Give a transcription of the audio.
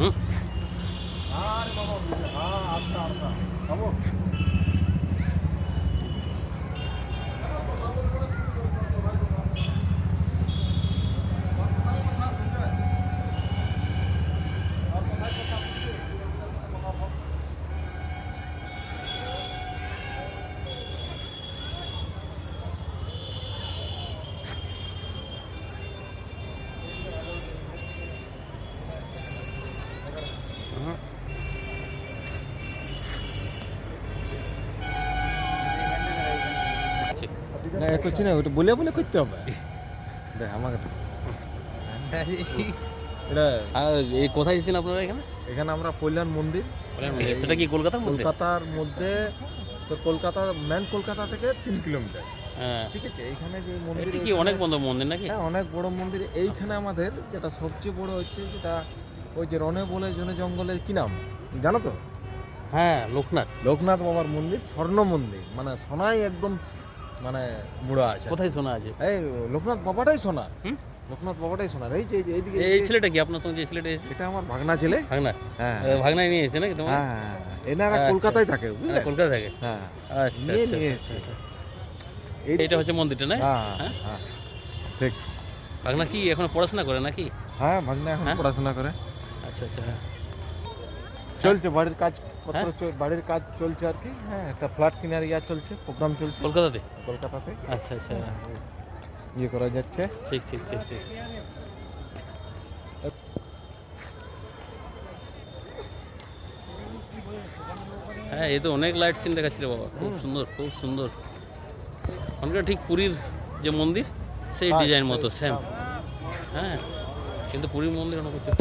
হুম। না এ করছি না, ওটা বলে বলে করতে হবে। দেখ আমাকে তো এটা আর এই কোথায় এসেছেন আপনারা এখানে? এখানে আমরা কল্যাণ মন্দির, সেটা কি কলকাতার মধ্যে? কলকাতার মধ্যে। তো কলকাতা মেন কলকাতা থেকে 3 কিলোমিটার। হ্যাঁ, ঠিক আছে, এইখানে যে মন্দির, এটা কি অনেক বন্ধ মন্দির নাকি? হ্যাঁ অনেক বড় মন্দির। এইখানে আমাদের যেটা সবচেয়ে বড় হচ্ছে যেটা ওই যে রনে বলে জনে জঙ্গলে কি নাম জানো তো? হ্যাঁ, লোকনাথ। লোকনাথ বাবার মন্দির, স্বর্ণ মন্দির, মানে সোনায় একদম মানে মুড়া আছে। কোথায় শোনা আছে? এই লোকনাথ বাবাটাই সোনা। হুম? লোকনাথ বাবাটাই সোনার। এই যে এইদিকে এই ছেলেটা কি আপনার সঙ্গে? যে ছেলেটা এসেছে এটা আমার ভাগনা ছেলে। ভাগনা? হ্যাঁ ভাগনায় নিয়ে এসেছে নাকি তোমার? হ্যাঁ হ্যাঁ, এনারা আচ্ছা। কলকাতায় থাকে বুঝলে। কলকাতা থেকে? হ্যাঁ আচ্ছা নিয়ে আচ্ছা নিয়ে আচ্ছা, এসেছে। আচ্ছা। এইটা হচ্ছে মন্দিরটা না? হ্যাঁ হ্যাঁ? হ্যাঁ ঠিক। ভাগনা কি এখন পড়াশোনা করে নাকি? হ্যাঁ ভাগনা এখন হ্যাঁ? পড়াশোনা করে। আচ্ছা আচ্ছা। চলছে বাড়ির কাজ পত্র, হ্যাঁ? বাড়ির কাজ চলছে আর কি। হ্যাঁ একটা ফ্ল্যাট কেনার ইয়া চলছে, প্রোগ্রাম চলছে কলকাতাতে? কলকাতাতে। আচ্ছা আচ্ছা, ইয়ে করা যাচ্ছে। ঠিক ঠিক ঠিক ঠিক। হ্যাঁ, এই তো অনেক লাইট সিন দেখাচ্ছিল বাবা, খুব সুন্দর খুব সুন্দর। ওখানকার ঠিক পুরীর যে মন্দির সেই হ্যাঁ, ডিজাইন সেই মতো সেম। সব। হ্যাঁ, কিন্তু পুরীর মন্দির অনেক কিছু